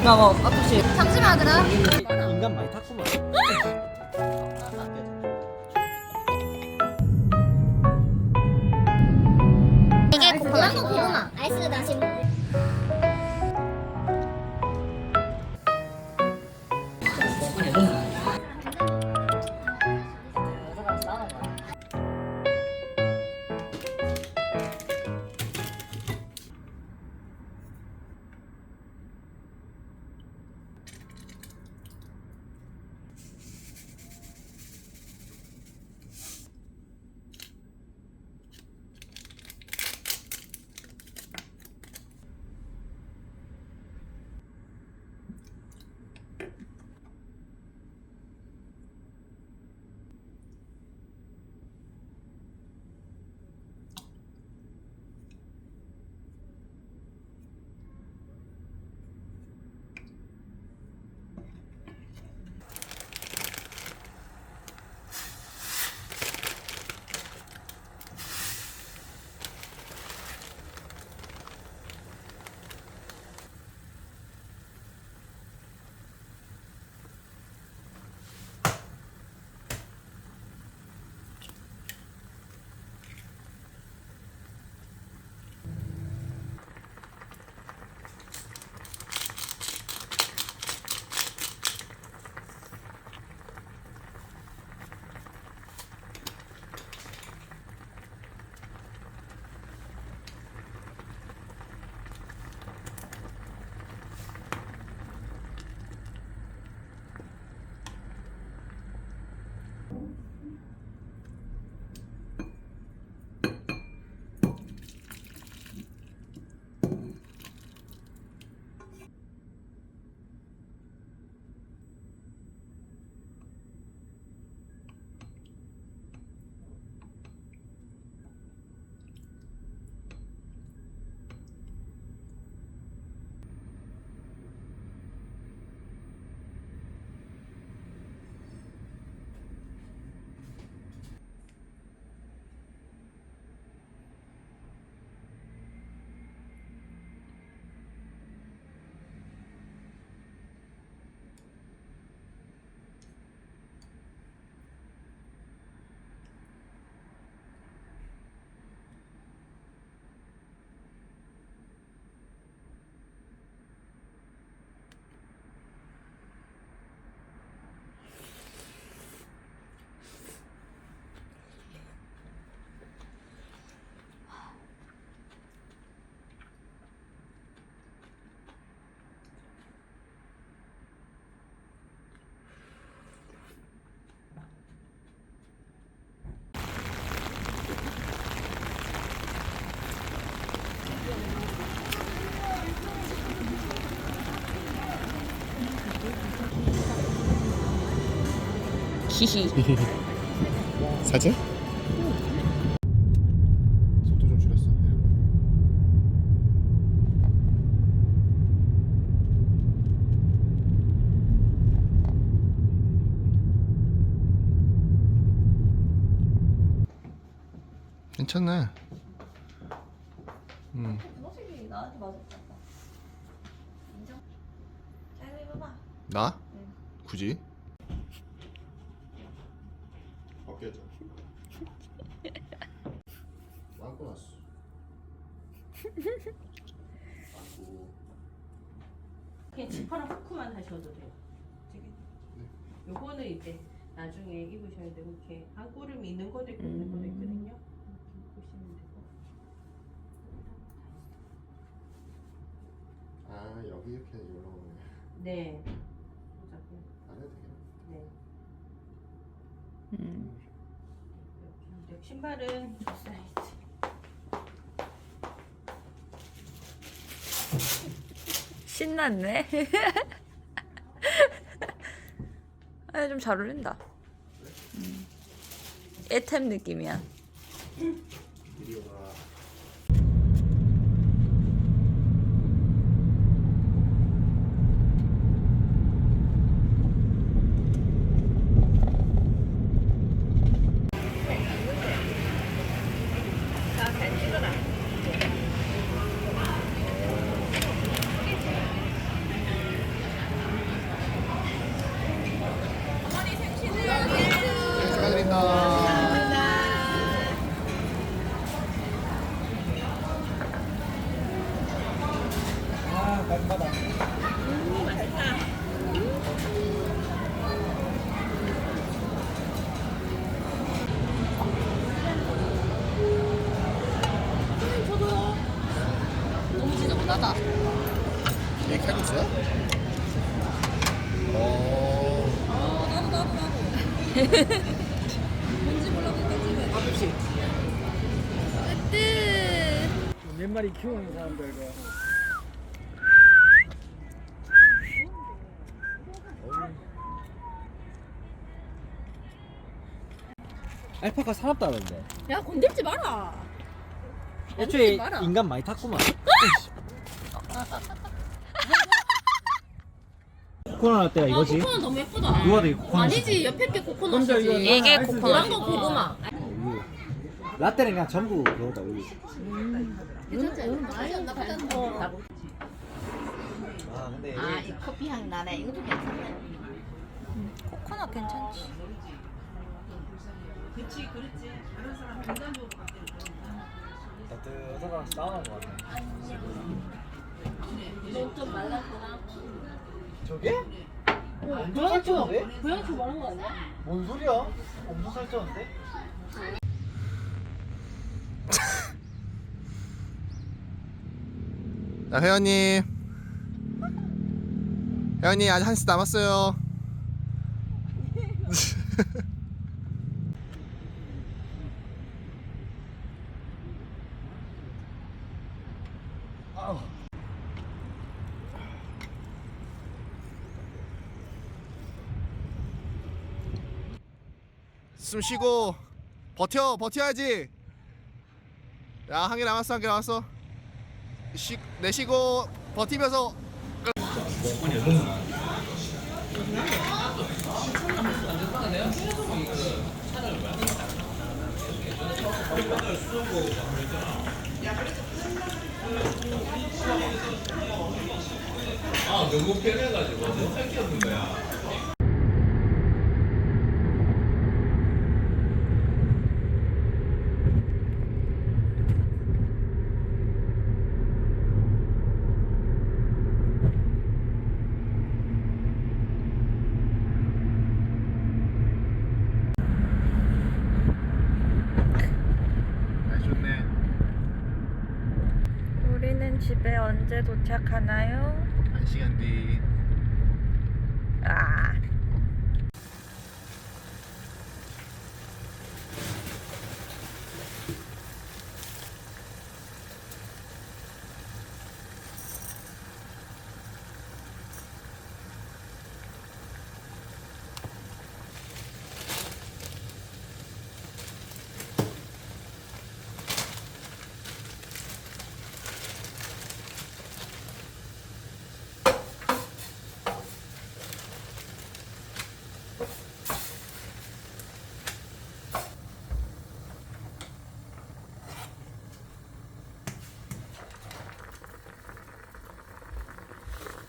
나뭐 아저씨 잠시만 얘들아. 인간 많이 탔구만. 이게 고구마 고구마 아이스 나시. 히히. 사진? 속도 좀 줄였어. 괜찮네. 모습이 나한테 맞을 것 같다. 인정? 잘 해봐봐. 나? 굳이? 벗겨져. 안고 났어. 안고. 그냥 지퍼랑 후크만 하셔도 돼요. 요거는 이제 나중에 입으셔야 되고 이렇게 안고름이 있는 것도 있고 없는 것도 있거든요. 이렇게 보시면 되고. 아 여기 이렇게 올라오네. 네. 보자고요. 안 해도 돼요. 네. 이렇게 신발은 저 사이즈. 신났네. 아, 좀 잘 어울린다. 애템 느낌이야. 이리 와. 몇 마리 키우는 사람들 그 알파카 사납다는데. 야 건들지 마라. 애초에 마라. 인간 많이 탔구만. 코코넛 때가 이거지. 코코넛 너무 예쁘다. 누가 되게 코코넛. 아니지 옆에 게 먼저 코코넛이지. 이거 이게 아이스 코코넛. 그런 거 고구마. 우유. 라떼는 그냥 전부 그거다 우유. 괜찮지? 많이 안 나쁘잖아. 아 근데 아, 이 커피 향 나네. 이것도 괜찮네. 코코넛 괜찮지. 그렇지 그렇지. 다른 사람 인간적으로 바뀌는 거니까. 따뜻하다 나오는 것 같네. 좀 말랐구나. 저게? 엄청 살쪘는데? 고양초 많은 거 아니야? 뭔 소리야? 엄청 살쪘는데? 자, 회원님. 회원님 아직 한시 남았어요. 숨 쉬고 버텨야지. 야, 한 개 남았어, 한 개 남았어. 내쉬고 버티면서. 너무 편해가지고 할 게 없는 거야. 날 좋네. 우리는 집에 언제 도착하나요? 1시간 뒤. 아.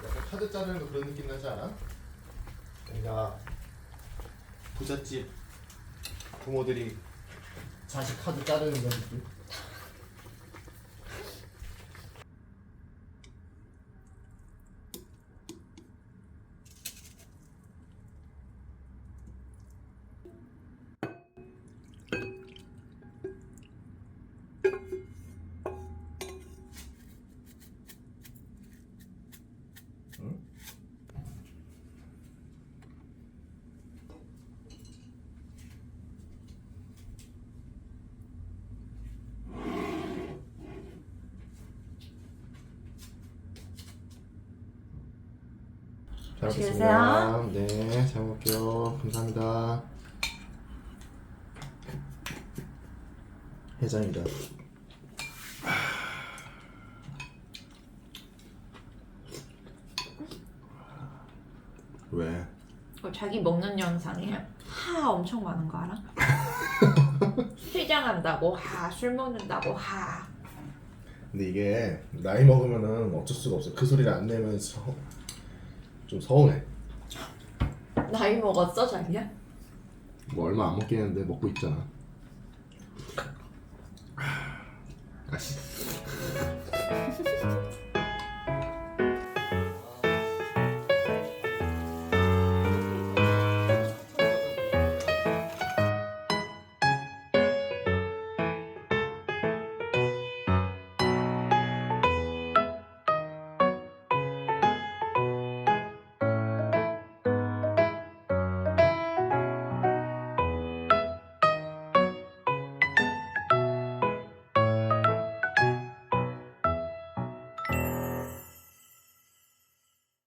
약간 카드 자르는 거 그런 느낌 나지 않아? 뭔가 부잣집 부모들이 자식 카드 자르는 그런 느낌? 잘 먹겠습니다. 네, 잘 먹을게요. 감사합니다. 해장이다. 왜? 자기 먹는 영상에 하 엄청 많은 거 알아? 휘장한다고 하, 술 먹는다고 하. 근데 이게 나이 먹으면은 어쩔 수가 없어. 그 소리를 안 내면 좀 서운해. 나이 먹었어 자기야? 뭐 얼마 안 먹긴 했는데 먹고 있잖아. 아씨.